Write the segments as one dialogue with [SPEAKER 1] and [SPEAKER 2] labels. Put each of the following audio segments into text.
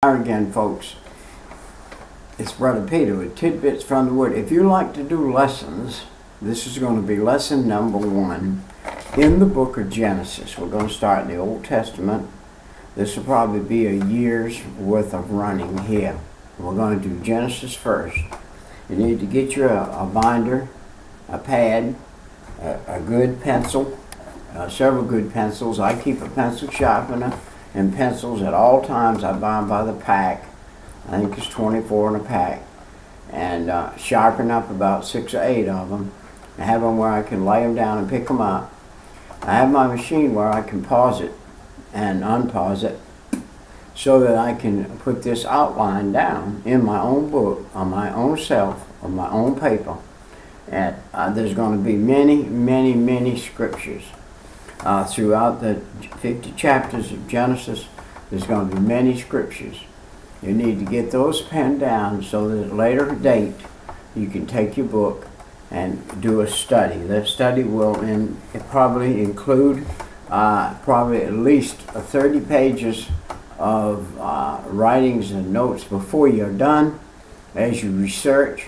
[SPEAKER 1] Again, folks, it's Brother Peter with Tidbits from the Word. If you like to do lessons, this is going to be lesson number 1 in the book of Genesis. We're going to start in the Old Testament. This will probably be a year's worth of running here. We're going to do Genesis first. You need to get you a binder, a pad, a good pencil, several good pencils. I keep a pencil sharpener and pencils at all times. I buy them by the pack. I think it's 24 in a pack. And sharpen up about 6 or 8 of them. I have them where I can lay them down and pick them up. I have my machine where I can pause it and unpause it so that I can put this outline down in my own book, on my own self, on my own paper. And there's going to be many scriptures. Throughout the 50 chapters of Genesis, there's going to be many scriptures. You need to get those penned down so that at a later date you can take your book and do a study. That study will probably include probably at least 30 pages of writings and notes before you're done as you research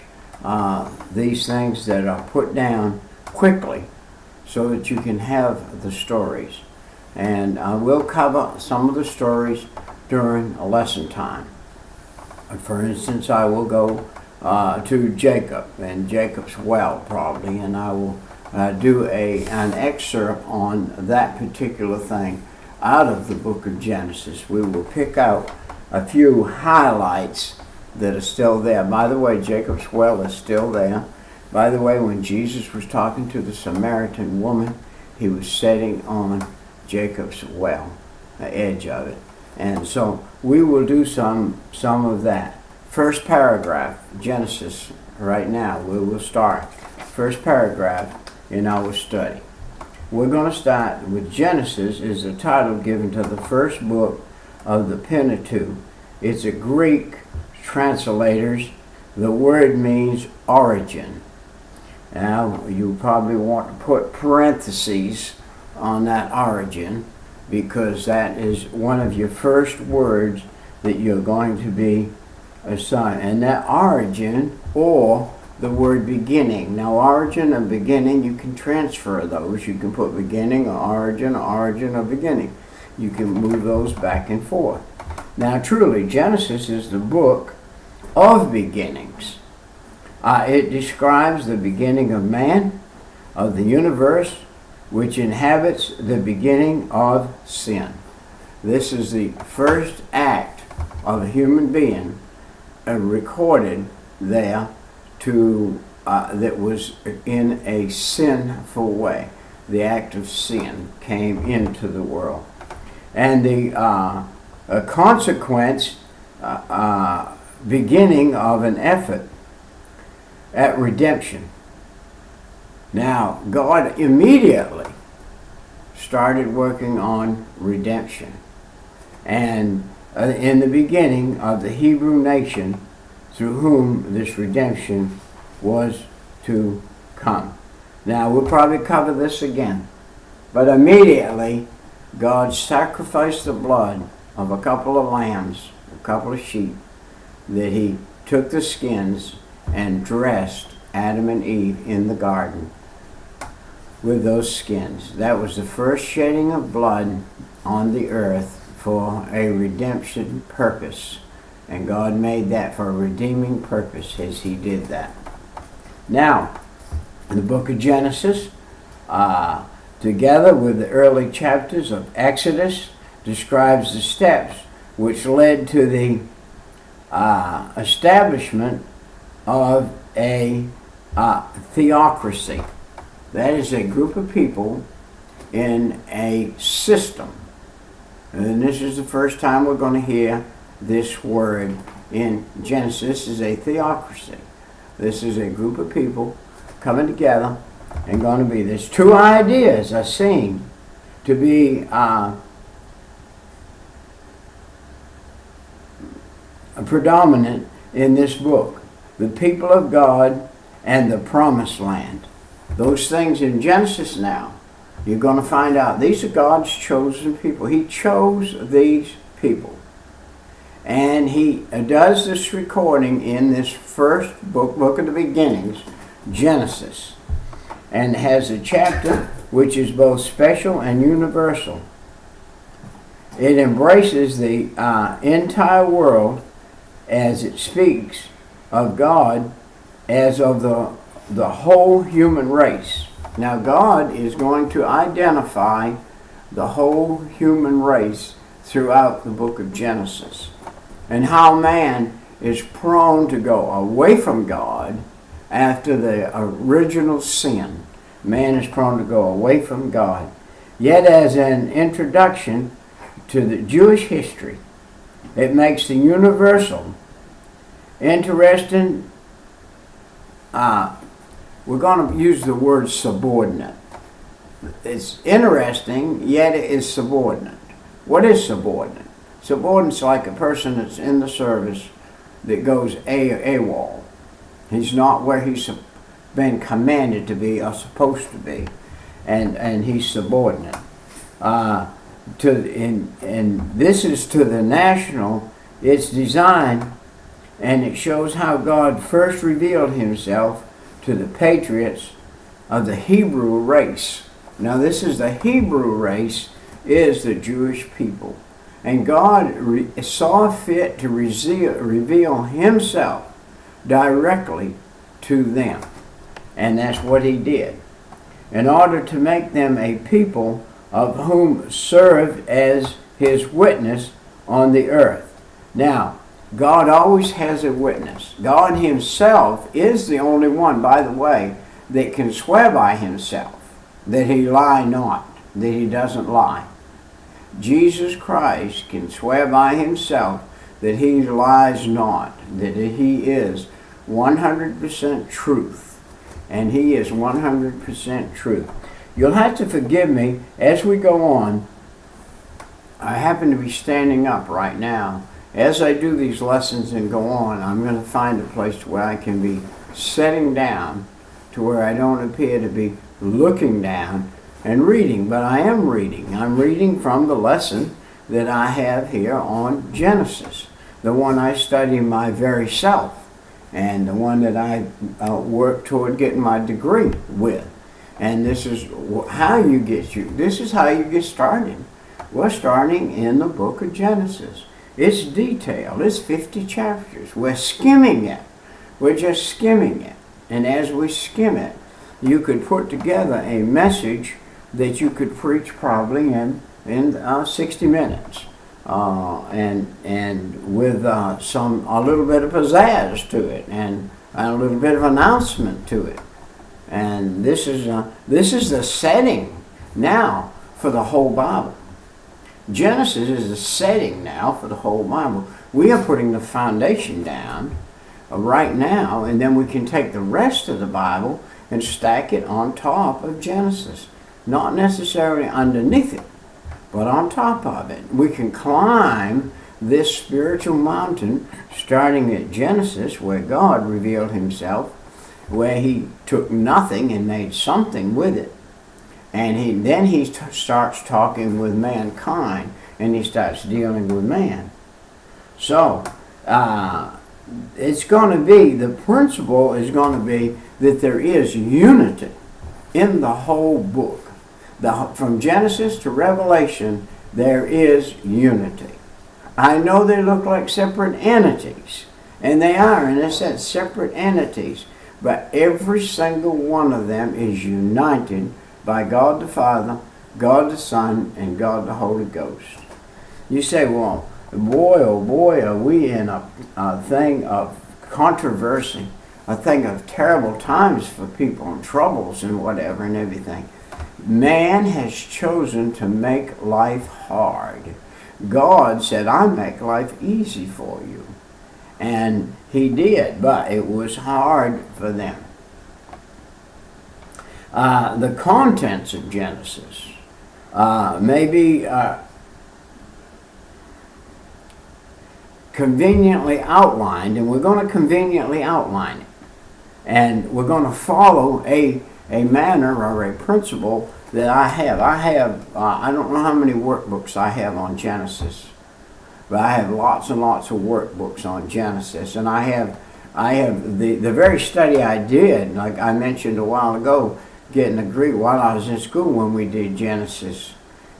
[SPEAKER 1] these things that are put down quickly, so that you can have the stories. And we'll cover some of the stories during a lesson time. For instance, I will go to Jacob and Jacob's well probably, and I will do an excerpt on that particular thing out of the book of Genesis. We will pick out a few highlights that are still there. By the way, Jacob's well is still there. By the way, when Jesus was talking to the Samaritan woman, he was sitting on Jacob's well, the edge of it. And so we will do some of that. First paragraph, Genesis, right now, we will start. First paragraph in our study. We're going to start with Genesis is the title given to the first book of the Pentateuch. It's a Greek translators. The word means origin. Now, you probably want to put parentheses on that origin, because that is one of your first words that you're going to be assigned. And that origin, or the word beginning. Now, origin and beginning, you can transfer those. You can put beginning or origin or beginning. You can move those back and forth. Now, truly, Genesis is the book of beginnings. It describes the beginning of man, of the universe, which inhabits the beginning of sin. This is the first act of a human being recorded there that was in a sinful way. The act of sin came into the world. And the consequence, beginning of an effort at redemption. Now, God immediately started working on redemption. And in the beginning of the Hebrew nation, through whom this redemption was to come. Now, we'll probably cover this again. But immediately, God sacrificed the blood of a couple of lambs, a couple of sheep, that he took the skins and dressed Adam and Eve in the garden with those skins. That was the first shedding of blood on the earth for a redemption purpose. And God made that for a redeeming purpose as he did that. Now, in the book of Genesis, together with the early chapters of Exodus, describes the steps which led to the establishment of a theocracy. That is a group of people in a system. And this is the first time we're going to hear this word in Genesis. This is a theocracy. This is a group of people coming together and going to be. There's 2 ideas are seen to be predominant in this book. The people of God and the promised land. Those things in Genesis now, you're going to find out these are God's chosen people. He chose these people. And he does this recording in this first book of the beginnings, Genesis, and has a chapter which is both special and universal. It embraces the entire world as it speaks of God as of the whole human race. Now God is going to identify the whole human race throughout the book of Genesis, and how man is prone to go away from God after the original sin. Man is prone to go away from God. Yet as an introduction to the Jewish history, it makes the universal interesting. We're going to use the word subordinate. It's interesting, yet it is subordinate. What is subordinate? Subordinate's like a person that's in the service that goes AWOL. He's not where he's been commanded to be or supposed to be, and he's subordinate. And this is to the national. It's designed, and it shows how God first revealed himself to the patriots of the Hebrew race. Now this is the Hebrew race, is the Jewish people. And God saw fit to reveal himself directly to them. And that's what he did, in order to make them a people of whom serve as his witness on the earth. Now, God always has a witness. God himself is the only one, by the way, that can swear by himself that he lie not, that he doesn't lie. Jesus Christ can swear by himself that he lies not, that he is 100% truth, and he is 100% truth. You'll have to forgive me as we go on. I happen to be standing up right now. As I do these lessons and go on, I'm going to find a place where I can be sitting down to where I don't appear to be looking down and reading, but I am reading. I'm reading from the lesson that I have here on Genesis, the one I study my very self, and the one that I work toward getting my degree with. And this is how you this is how you get started. We're starting in the book of Genesis. It's detailed. It's 50 chapters. We're skimming it. We're just skimming it. And as we skim it, you could put together a message that you could preach probably in 60 minutes, and with a little bit of pizzazz to it, and a little bit of announcement to it. And this is the setting now for the whole Bible. Genesis is the setting now for the whole Bible. We are putting the foundation down right now, and then we can take the rest of the Bible and stack it on top of Genesis. Not necessarily underneath it, but on top of it. We can climb this spiritual mountain starting at Genesis, where God revealed himself, where he took nothing and made something with it. And then he starts talking with mankind, and he starts dealing with man. So, it's going to be, the principle is going to be that there is unity in the whole book. From Genesis to Revelation, there is unity. I know they look like separate entities, and they are, in a sense, separate entities, but every single one of them is united by God the Father, God the Son, and God the Holy Ghost. You say, well, boy, oh boy, are we in a thing of controversy, a thing of terrible times for people and troubles and whatever and everything. Man has chosen to make life hard. God said, I make life easy for you. And he did, but it was hard for them. The contents of Genesis may be conveniently outlined, and we're going to conveniently outline it. And we're going to follow a manner or a principle that I have. I don't know how many workbooks I have on Genesis. but I have lots and lots of workbooks on Genesis, and I have the very study I did, like I mentioned a while ago, getting a degree while I was in school when we did Genesis.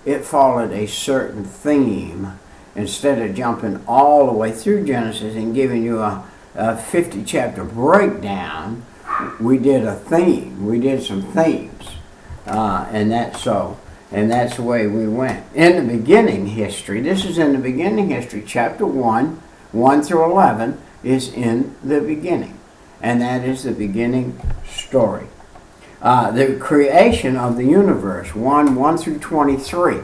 [SPEAKER 1] It followed a certain theme. Instead of jumping all the way through Genesis and giving you a 50-chapter breakdown, we did a theme. We did some themes, and that's the way we went. In the beginning history, this is in the beginning history, chapter 1, 1 through 11 is in the beginning, and that is the beginning story. The creation of the universe, 1 through 23.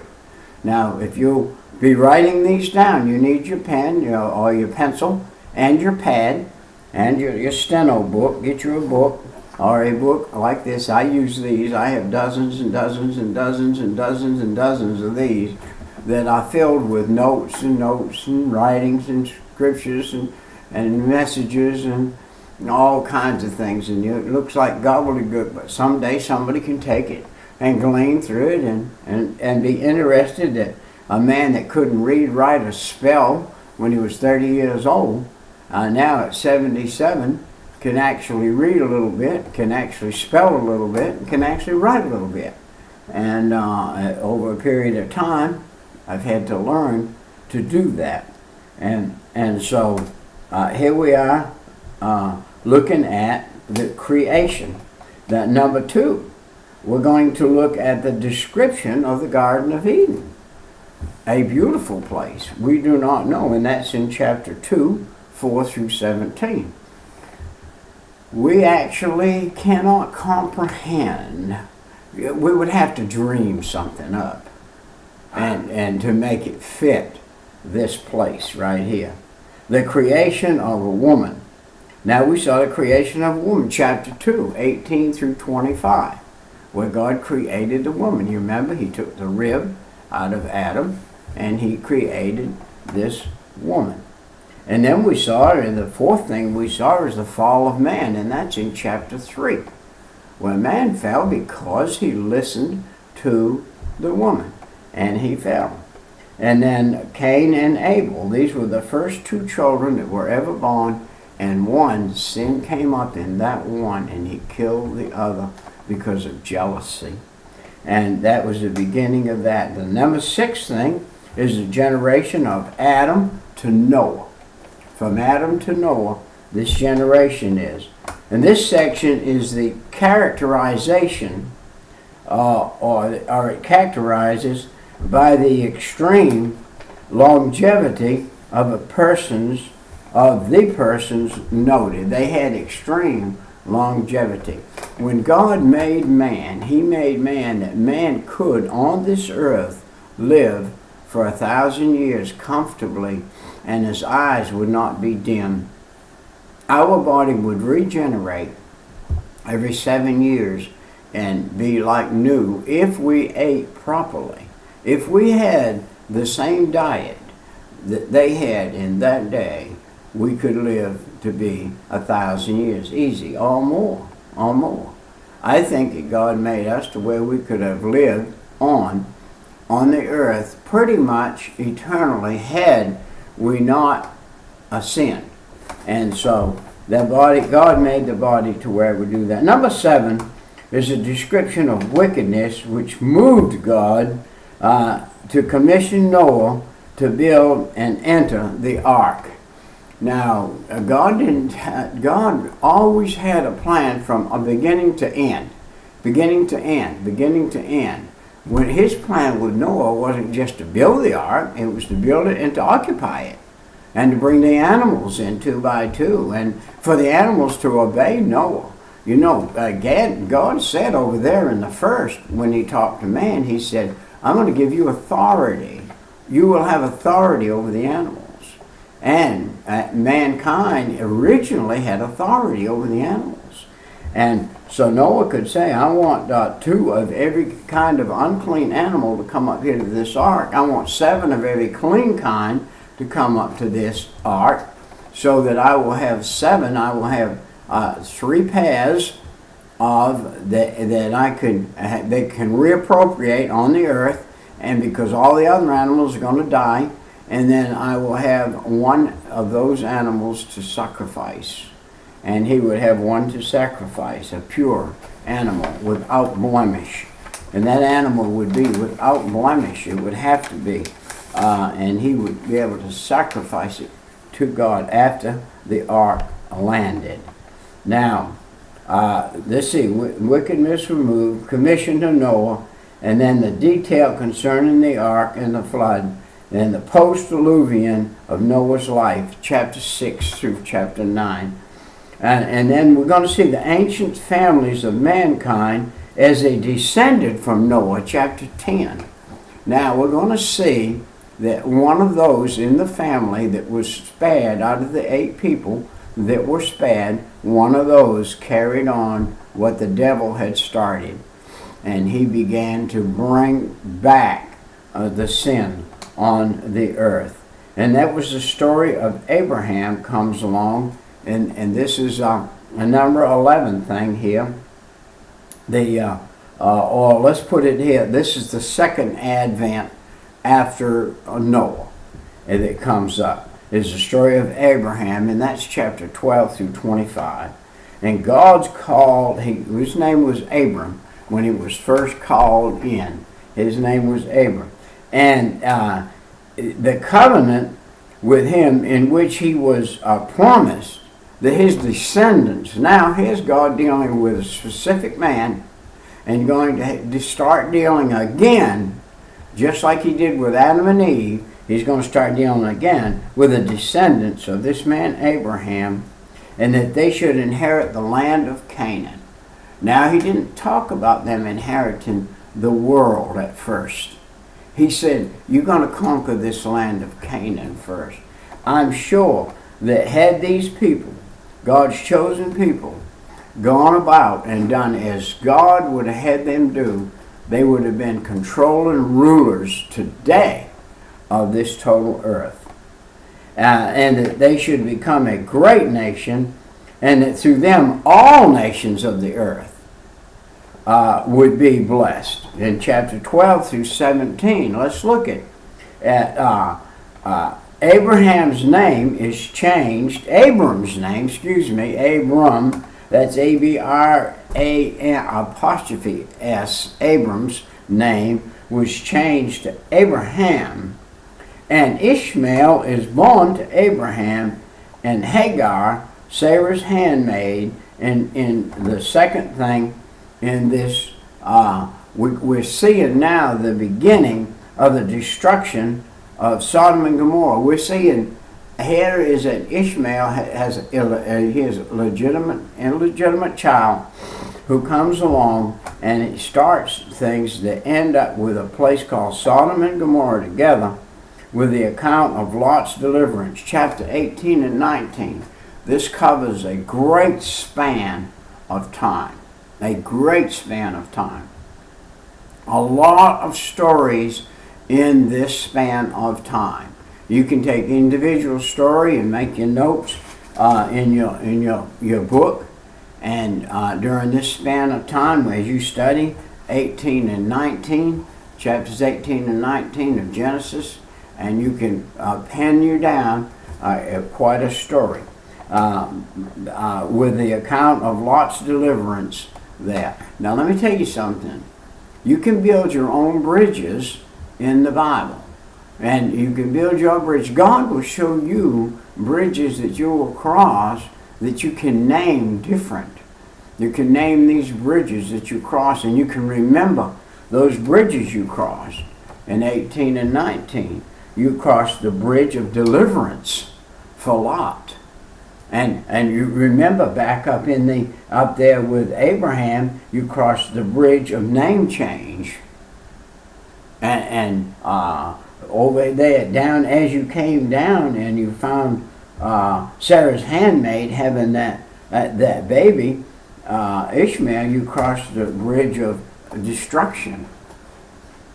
[SPEAKER 1] Now, if you'll be writing these down, you need your pen, or your pencil, and your pad, and your steno book. Get you a book, or a book like this. I use these. I have dozens and dozens and dozens and dozens and dozens of these that are filled with notes and writings and scriptures and messages and all kinds of things. And it looks like gobbledygook, but someday somebody can take it and glean through it and be interested that a man that couldn't read, write, or spell when he was 30 years old, now at 77, can actually read a little bit, can actually spell a little bit, and can actually write a little bit. And over a period of time, I've had to learn to do that. And so here we are looking at the creation. That number 2, we're going to look at the description of the Garden of Eden. A beautiful place. We do not know, and that's in chapter 2, 4 through 17. We actually cannot comprehend. We would have to dream something up and to make it fit this place right here. The creation of a woman. Now we saw the creation of a woman, chapter 2, 18 through 25, where God created the woman. You remember, he took the rib out of Adam, and he created this woman. And then we saw, and the fourth thing we saw is the fall of man, and that's in chapter 3, where man fell because he listened to the woman, and he fell. And then Cain and Abel, these were the first 2 children that were ever born, and one, sin came up in that one, and he killed the other because of jealousy. And that was the beginning of that. The number 6 thing is the generation of Adam to Noah. From Adam to Noah, this generation is. And this section is the characterization, or it characterizes by the extreme longevity of the persons noted. They had extreme longevity. When God made man, he made man that man could on this earth live for 1,000 years comfortably, and his eyes would not be dim. Our body would regenerate every 7 years and be like new if we ate properly. If we had the same diet that they had in that day, we could live to be 1,000 years easy, or more. I think that God made us to where we could have lived on the earth pretty much eternally had we not sinned. And so that body, God made the body to where we do that. Number 7 is a description of wickedness which moved God to commission Noah to build and enter the ark. Now, God always had a plan from a beginning to end. Beginning to end. When his plan with Noah wasn't just to build the ark, it was to build it and to occupy it, and to bring the animals in 2 by 2, and for the animals to obey Noah. You know, God said over there in the first, when he talked to man, he said, I'm going to give you authority. You will have authority over the animals. And mankind originally had authority over the animals. And so Noah could say, I want 2 of every kind of unclean animal to come up here to this ark. I want 7 of every clean kind to come up to this ark, so that I will have 7. I will have 3 pairs of that they can reappropriate on the earth, and because all the other animals are going to die, and then I will have one of those animals to sacrifice. And he would have one to sacrifice, a pure animal without blemish. And that animal would be without blemish. It would have to be. And he would be able to sacrifice it to God after the ark landed. Now, let's see, wickedness removed, commission to Noah, and then the detail concerning the ark and the flood, and the post-diluvian of Noah's life, chapter 6 through chapter 9. And then we're going to see the ancient families of mankind as they descended from Noah, chapter 10. Now we're going to see that one of those in the family that was spared, out of the 8 people that were spared, one of those carried on what the devil had started. And he began to bring back the sin on the earth. And that was the story of Abraham comes along. And this is a number 11 thing here. Or let's put it here. This is the second advent after Noah. And it comes up. It's the story of Abraham, and that's chapter 12 through 25. And God's called, his name was Abram when he was first called in. His name was Abram. And the covenant with him in which he was promised that his descendants, now here's God dealing with a specific man and going to start dealing again, just like he did with Adam and Eve. He's going to start dealing again with the descendants of this man Abraham, and that they should inherit the land of Canaan. Now, he didn't talk about them inheriting the world at first. He said, you're going to conquer this land of Canaan first. I'm sure that had these people, God's chosen people, gone about and done as God would have had them do, they would have been controlling rulers today of this total earth. And that they should become a great nation, and that through them all nations of the earth would be blessed. In chapter 12 through 17, let's look at Abraham's name is changed. Abram's name, Abram, that's A-B-R-A-M''S, Abram's name was changed to Abraham. And Ishmael is born to Abraham, and Hagar, Sarah's handmaid. And in the second thing in this, we're seeing now the beginning of the destruction of Sodom and Gomorrah. We're seeing here is that Ishmael has his illegitimate child who comes along, and it starts things that end up with a place called Sodom and Gomorrah together with the account of Lot's deliverance, chapter 18 and 19. This covers a great span of time. A great span of time. A lot of stories in this span of time. You can take individual story and make your notes in your book, and during this span of time as you study 18 and 19, chapters 18 and 19 of Genesis, and you can pen you down quite a story with the account of Lot's deliverance there. Now let me tell you something. You can build your own bridges in the Bible. And you can build your bridge. God will show you bridges that you will cross that you can name different. You can name these bridges that you cross, and you can remember those bridges you crossed. In 18 and 19, you crossed the bridge of deliverance for Lot. And you remember back up there with Abraham, you crossed the bridge of name change. And over there, down as you came down, and you found Sarah's handmaid having that baby, Ishmael, you crossed the bridge of destruction.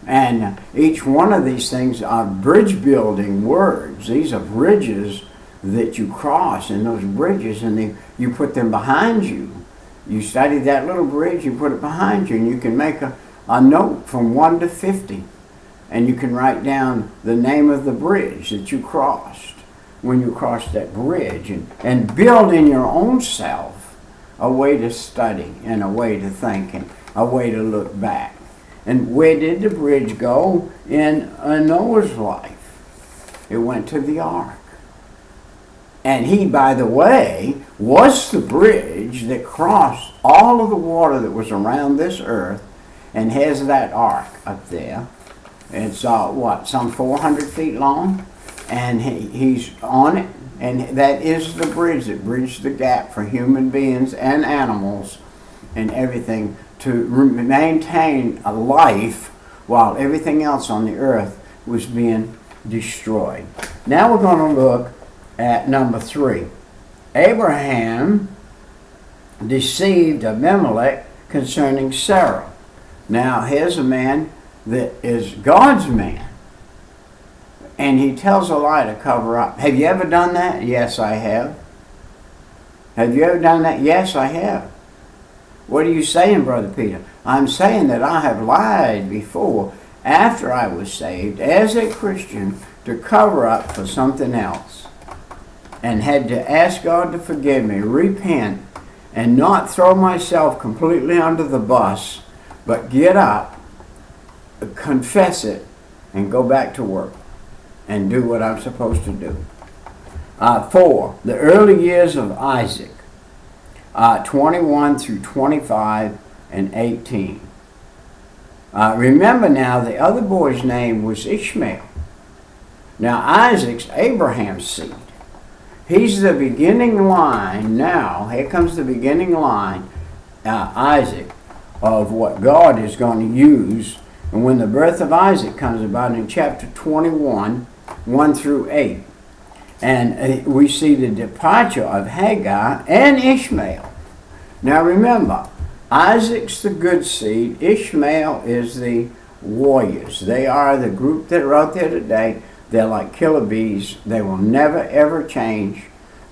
[SPEAKER 1] And each one of these things are bridge building words. These are bridges that you cross, and those bridges, and you put them behind you. You study that little bridge, you put it behind you, and you can make a note from 1 to 50. And you can write down the name of the bridge that you crossed when you crossed that bridge, and build in your own self a way to study and a way to think and a way to look back. And where did the bridge go in Noah's life? It went to the ark. And he, by the way, was the bridge that crossed all of the water that was around this earth and has that ark up there. It's, some 400 feet long? And he's on it. And that is the bridge that bridged the gap for human beings and animals and everything to maintain a life while everything else on the earth was being destroyed. Now we're going to look at number 3. Abraham deceived Abimelech concerning Sarah. Now here's a man that is God's man, and he tells a lie to cover up. Have you ever done that? Yes, I have. Have you ever done that? Yes, I have. What are you saying, Brother Peter? I'm saying that I have lied before, after I was saved, as a Christian, to cover up for something else, and had to ask God to forgive me, repent, and not throw myself completely under the bus, but get up, confess it, and go back to work and do what I'm supposed to do. 4, the early years of Isaac, 21 through 25 and 18. Remember now, the other boy's name was Ishmael. Now Isaac's Abraham's seed. He's the beginning line now. Here comes the beginning line, Isaac, of what God is going to use. And when the birth of Isaac comes about in chapter 21, 1 through 8. And we see the departure of Hagar and Ishmael. Now remember, Isaac's the good seed. Ishmael is the warriors. They are the group that are out there today. They're like killer bees. They will never ever change.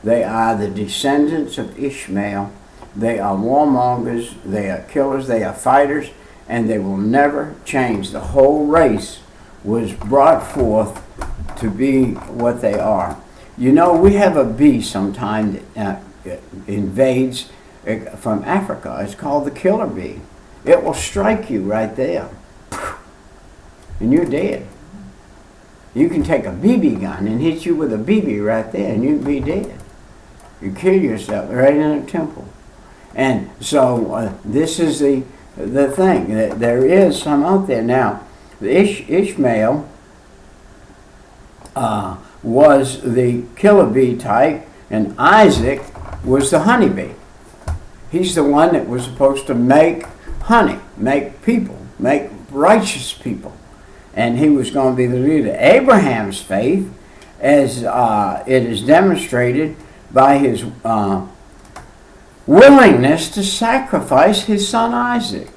[SPEAKER 1] They are the descendants of Ishmael. They are warmongers. They are killers. They are fighters. And they will never change. The whole race was brought forth to be what they are. You know, we have a bee sometime that invades from Africa. It's called the killer bee. It will strike you right there, and you're dead. You can take a BB gun and hit you with a BB right there, and you'd be dead. You kill yourself right in a temple. And so this is the thing. That there is some out there. Now, Ishmael was the killer bee type, and Isaac was the honeybee. He's the one that was supposed to make honey, make people, make righteous people. And he was going to be the leader. Abraham's faith, as it is demonstrated by his willingness to sacrifice his son Isaac.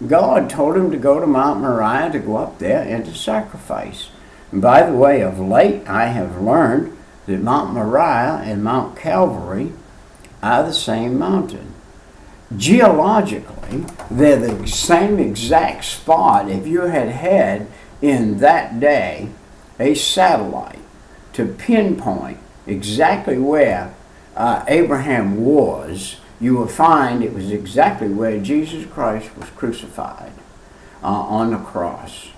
[SPEAKER 1] God told him to go to Mount Moriah, to go up there and to sacrifice. And by the way, of late I have learned that Mount Moriah and Mount Calvary are the same mountain. Geologically, they're the same exact spot. If you had in that day a satellite to pinpoint exactly where Abraham was, you will find it was exactly where Jesus Christ was crucified on the cross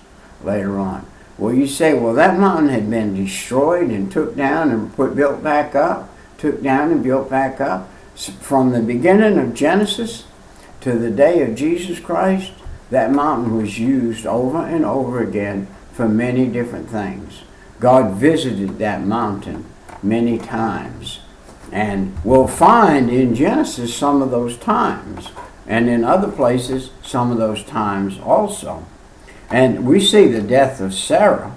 [SPEAKER 1] later on. Well, you say, well, that mountain had been destroyed and took down and built back up, took down and built back up. From the beginning of Genesis to the day of Jesus Christ, that mountain was used over and over again for many different things. God visited that mountain many times. And we'll find in Genesis some of those times, and in other places some of those times also. And we see the death of Sarah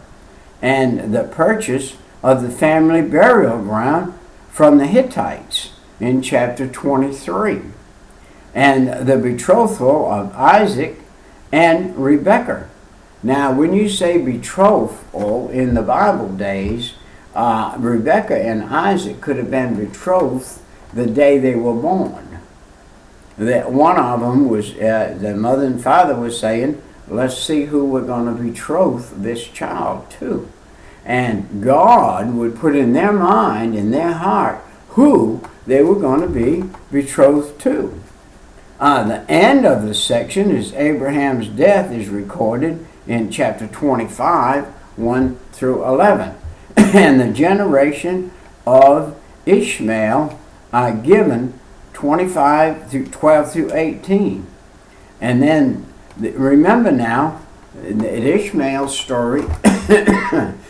[SPEAKER 1] and the purchase of the family burial ground from the Hittites in chapter 23. And the betrothal of Isaac and Rebekah. Now, when you say betrothal in the Bible days, Rebekah and Isaac could have been betrothed the day they were born. That one of them was, the mother and father was saying, let's see who we're going to betroth this child to. And God would put in their mind, in their heart, who they were going to be betrothed to. The end of the section is Abraham's death is recorded in chapter 25, 1 through 11. And the generation of Ishmael are given 25 through 12 through 18. And then remember now that Ishmael's story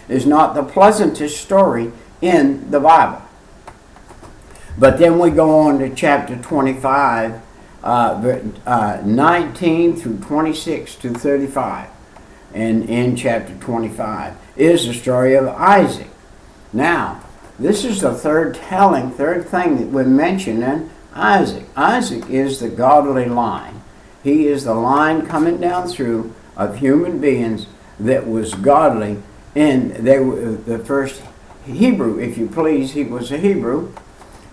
[SPEAKER 1] is not the pleasantest story in the Bible. But then we go on to chapter 25, 19 through 26 to 35. And in chapter 25 is the story of Isaac. Now, this is the third thing that we're mentioning Isaac. Isaac is the godly line. He is the line coming down through of human beings that was godly. And they were the first Hebrew, if you please. He was a Hebrew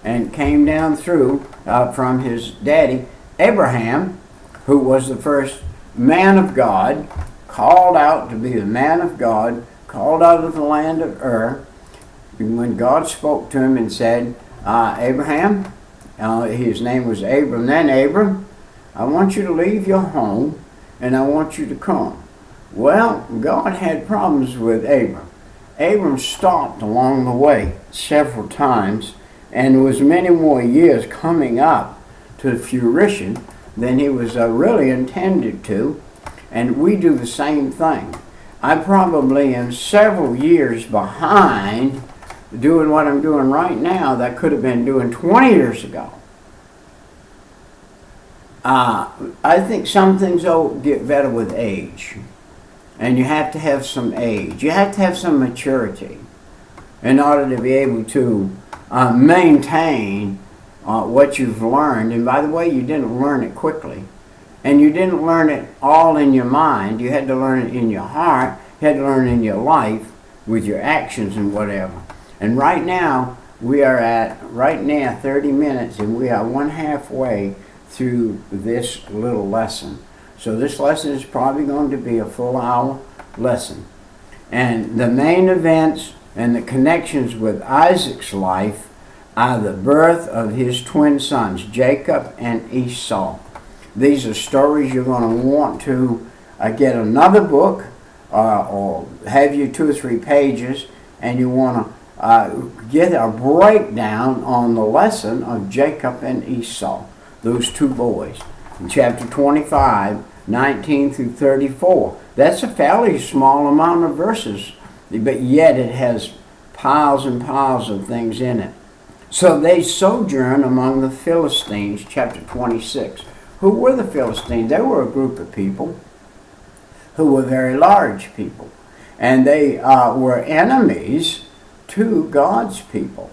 [SPEAKER 1] and came down through from his daddy, Abraham, who was the first man of God, called out to be the man of God, called out of the land of Ur. When God spoke to him and said, Abraham, his name was Abram, then Abram, I want you to leave your home and I want you to come. Well, God had problems with Abram. Abram stopped along the way several times, and there was many more years coming up to fruition than he was really intended to. And we do the same thing. I probably am several years behind doing what I'm doing right now that I could have been doing 20 years ago. I think some things get better with age. And you have to have some age. You have to have some maturity in order to be able to maintain what you've learned. And by the way, you didn't learn it quickly. And you didn't learn it all in your mind. You had to learn it in your heart. You had to learn it in your life with your actions and whatever. And right now, we are at, right now, 30 minutes, and we are one halfway through this little lesson. So this lesson is probably going to be a full hour lesson. And the main events and the connections with Isaac's life are the birth of his twin sons, Jacob and Esau. These are stories you're going to want to get another book or have you 2 or 3 pages, and you want to get a breakdown on the lesson of Jacob and Esau, those two boys. In chapter 25, 19 through 34. That's a fairly small amount of verses, but yet it has piles and piles of things in it. So they sojourn among the Philistines, chapter 26. Who were the Philistines? They were a group of people who were very large people. And they were enemies to God's people.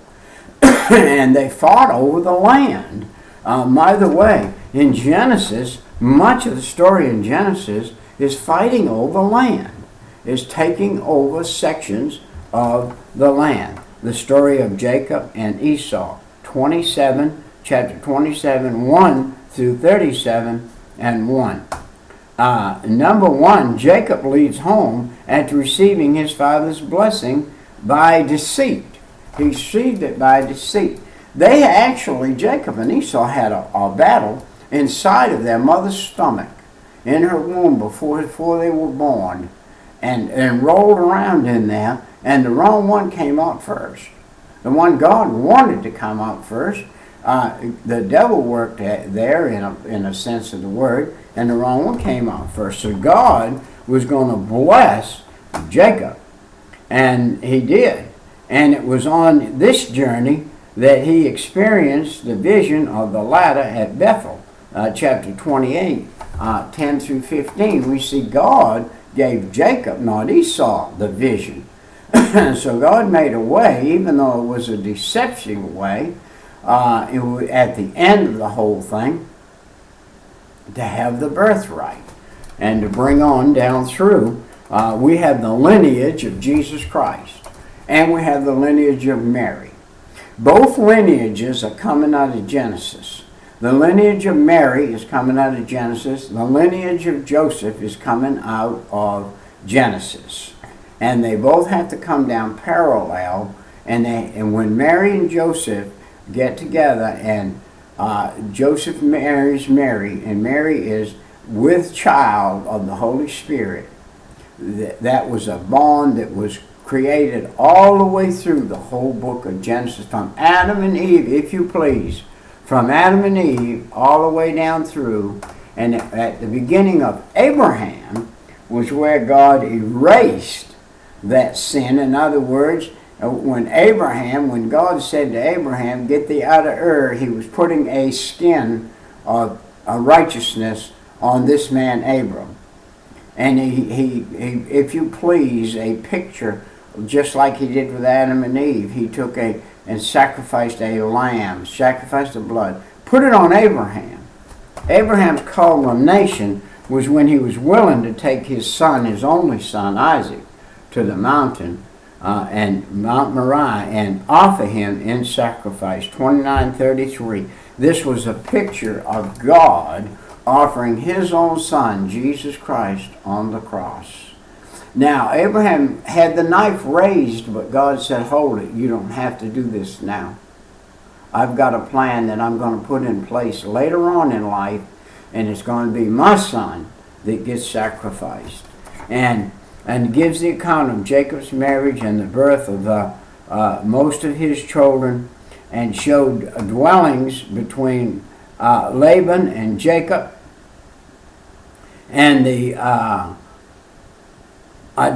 [SPEAKER 1] And they fought over the land. By the way, in Genesis, much of the story in Genesis is fighting over land, is taking over sections of the land. The story of Jacob and Esau, chapter 27, 1 through 37 and 1. Number 1, Jacob leaves home after receiving his father's blessing by deceit. He received it by deceit. They actually, Jacob and Esau had a battle inside of their mother's stomach, in her womb before they were born, and rolled around in there, and the wrong one came out first. The one God wanted to come out first, the devil worked there in a sense of the word, and the wrong one came out first. So God was going to bless Jacob, and he did. And it was on this journey that he experienced the vision of the ladder at Bethel. Chapter 28, 10 through 15, we see God gave Jacob, not Esau, the vision. So God made a way, even though it was a deceptive way, at the end of the whole thing, to have the birthright and to bring on down through. We have the lineage of Jesus Christ, and we have the lineage of Mary. Both lineages are coming out of Genesis. The lineage of Mary is coming out of Genesis. The lineage of Joseph is coming out of Genesis. And they both have to come down parallel. And when Mary and Joseph get together, and Joseph marries Mary, and Mary is with child of the Holy Spirit, that was a bond that was created all the way through the whole book of Genesis, from Adam and Eve, if you please. From Adam and Eve all the way down through. And at the beginning of Abraham was where God erased that sin. In other words, when God said to Abraham, get thee out of Ur, he was putting a skin of a righteousness on this man Abram. And he, if you please, a picture, just like he did with Adam and Eve. He took and sacrificed a lamb, sacrificed the blood, put it on Abraham. Abraham's culmination was when he was willing to take his son, his only son, Isaac, to the mountain and Mount Moriah and offer him in sacrifice. 29:33. This was a picture of God offering his own son, Jesus Christ, on the cross. Now, Abraham had the knife raised, but God said, hold it, you don't have to do this now. I've got a plan that I'm going to put in place later on in life, and it's going to be my son that gets sacrificed. And gives the account of Jacob's marriage and the birth of most of his children, and showed dwellings between Laban and Jacob, and the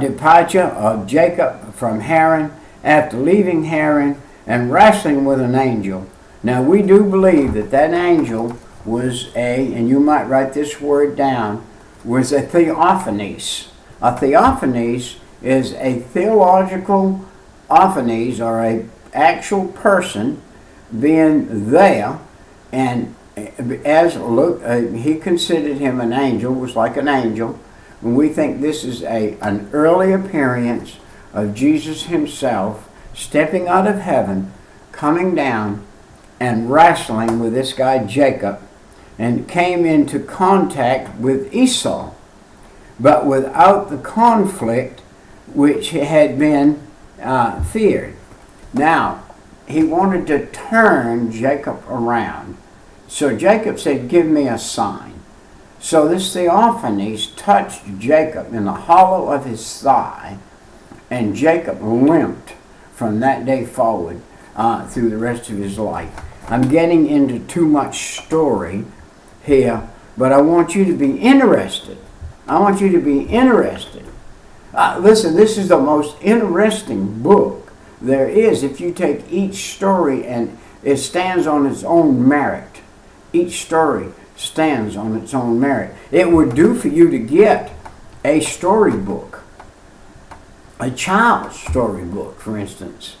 [SPEAKER 1] departure of Jacob from Haran after leaving Haran and wrestling with an angel. Now we do believe that angel was and you might write this word down, was a theophanies. A theophanies is a theological ophanes, or a actual person being there, and he considered him an angel, was like an angel. And we think this is an early appearance of Jesus himself stepping out of heaven, coming down and wrestling with this guy Jacob, and came into contact with Esau, but without the conflict which had been feared. Now, he wanted to turn Jacob around. So Jacob said, give me a sign. So this Theophanies touched Jacob in the hollow of his thigh, and Jacob limped from that day forward through the rest of his life. I'm getting into too much story here, but I want you to be interested. I want you to be interested. Listen, this is the most interesting book there is. If you take each story, and it stands on its own merit. Each story stands on its own merit. It would do for you to get a storybook, a child's storybook, for instance,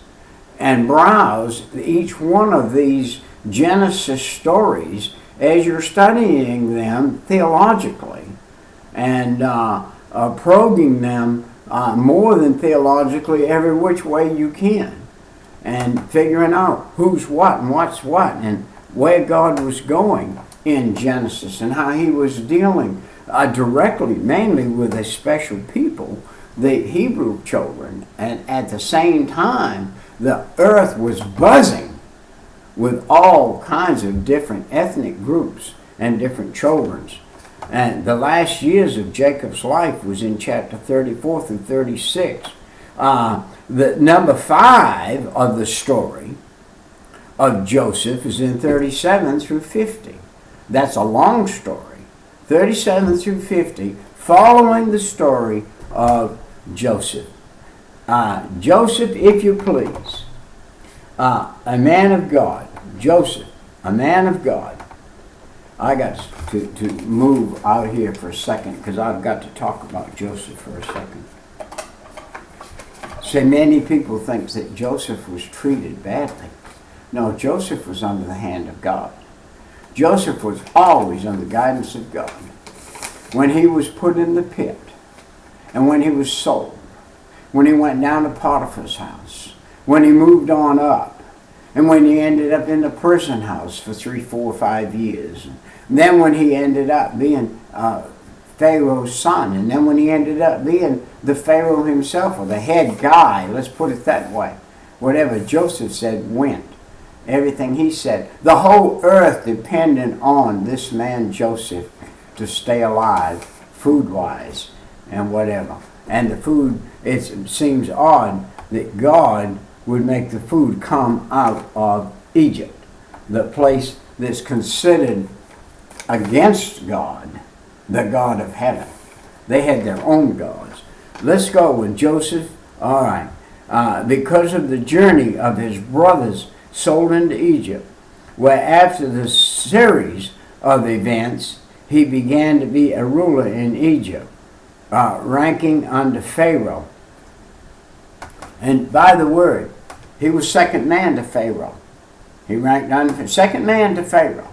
[SPEAKER 1] and browse each one of these Genesis stories as you're studying them theologically, and probing them more than theologically every which way you can, and figuring out who's what and what's what, and where God was going in Genesis, and how he was dealing directly, mainly with a special people, the Hebrew children. And at the same time, the earth was buzzing with all kinds of different ethnic groups and different children. And the last years of Jacob's life was in chapter 34 through 36. The number 5 of the story of Joseph is in 37 through 50. That's a long story. 37 through 50, following the story of Joseph. Joseph, if you please, a man of God. Joseph, a man of God. I got to move out here for a second, because I've got to talk about Joseph for a second. So many people think that Joseph was treated badly. No, Joseph was under the hand of God. Joseph was always under the guidance of God. When he was put in the pit, and when he was sold, when he went down to Potiphar's house, when he moved on up, And when he ended up in the prison house for 3, 4, 5 years. And then when he ended up being Pharaoh's son. And then when he ended up being the Pharaoh himself, or the head guy, let's put it that way. Whatever Joseph said went. Everything he said. The whole earth depended on this man Joseph to stay alive, food-wise, and whatever. And the food, it seems odd that God would make the food come out of Egypt, the place that's considered against God, the God of heaven. They had their own gods. Let's go with Joseph. All right. Because of the journey of his brothers sold into Egypt, where after the series of events, he began to be a ruler in Egypt, ranking under Pharaoh. And by the word, he was second man to Pharaoh. He ranked under second man to Pharaoh.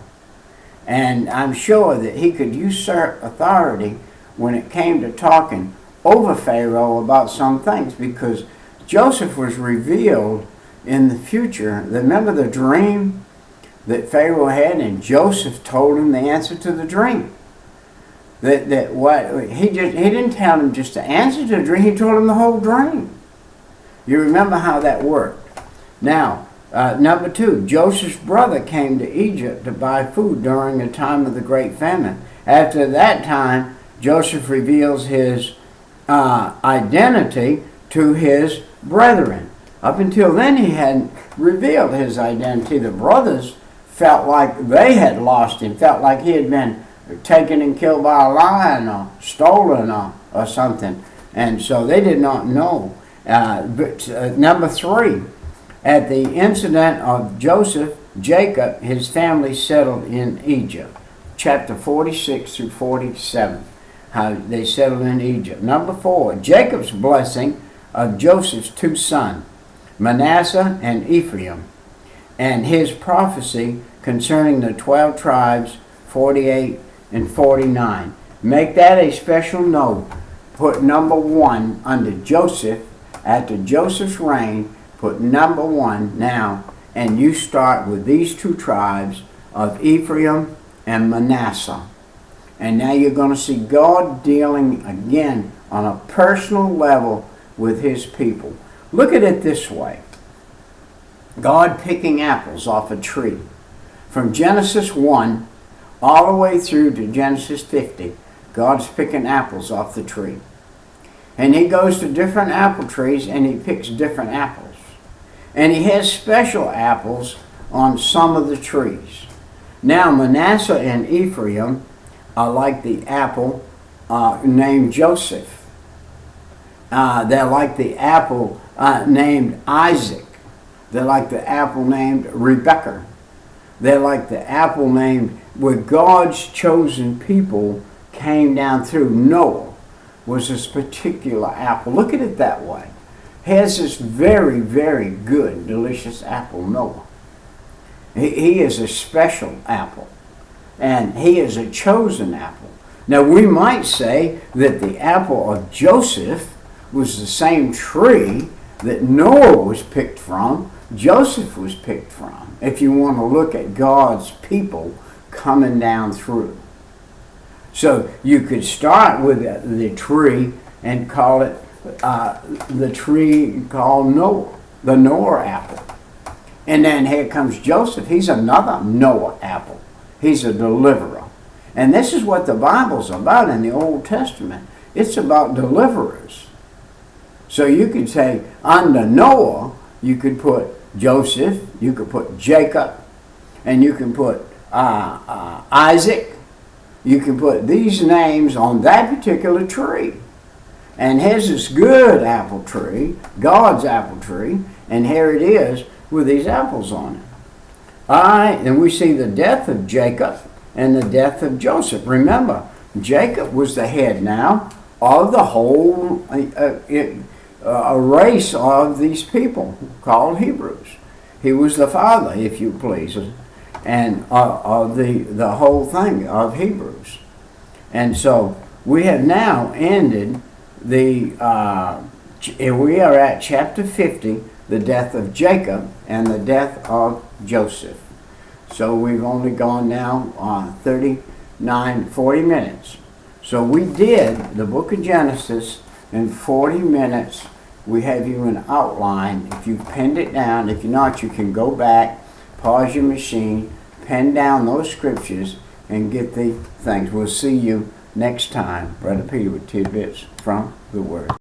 [SPEAKER 1] And I'm sure that he could usurp authority when it came to talking over Pharaoh about some things, because Joseph was revealed in the future. Remember the dream that Pharaoh had, and Joseph told him the answer to the dream. That what he didn't tell him just the answer to the dream, he told him the whole dream. You remember how that worked. Now, number 2, Joseph's brother came to Egypt to buy food during the time of the great famine. After that time, Joseph reveals his identity to his brethren. Up until then, he hadn't revealed his identity. The brothers felt like they had lost him, felt like he had been taken and killed by a lion or stolen or something. And so they did not know. Number 3, at the incident of Joseph, Jacob, his family settled in Egypt. Chapter 46 through 47, how they settled in Egypt. Number 4, Jacob's blessing of Joseph's 2 sons, Manasseh and Ephraim, and his prophecy concerning the 12 tribes, 48 and 49. Make that a special note. Put number 1 under Joseph. After Joseph's reign, put number 1 now, and you start with these 2 tribes of Ephraim and Manasseh. And now you're going to see God dealing again on a personal level with his people. Look at it this way. God picking apples off a tree. From Genesis 1 all the way through to Genesis 50, God's picking apples off the tree. And he goes to different apple trees and he picks different apples. And he has special apples on some of the trees. Now Manasseh and Ephraim are like the apple named Joseph. They're like the apple named Isaac. They're like the apple named Rebekah. They're like the apple named where God's chosen people came down through. Noah was this particular apple. Look at it that way. Has this very, very good, delicious apple, Noah. He is a special apple. And he is a chosen apple. Now we might say that the apple of Joseph was the same tree that Noah was picked from, Joseph was picked from, if you want to look at God's people coming down through. So you could start with the tree and call it the tree called Noah, the Noah apple. And then here comes Joseph. He's another Noah apple. He's a deliverer. And this is what the Bible's about in the Old Testament. It's about deliverers. So you could say under Noah, you could put Joseph, you could put Jacob, and you can put Isaac. You can put these names on that particular tree. And here's this good apple tree, God's apple tree, and here it is with these apples on it. All right, and we see the death of Jacob and the death of Joseph. Remember, Jacob was the head now of the whole a race of these people called Hebrews. He was the father, if you please, and of the whole thing of Hebrews. And so we have now ended we are at chapter 50, the death of Jacob and the death of Joseph. So we've only gone now 40 minutes. So we did the book of Genesis in 40 minutes. We have you an outline. If you penned it down, if you're not, you can go back, pause your machine, pen down those scriptures, and get the things. We'll see you next time. Brother Peter with tidbits from the Word.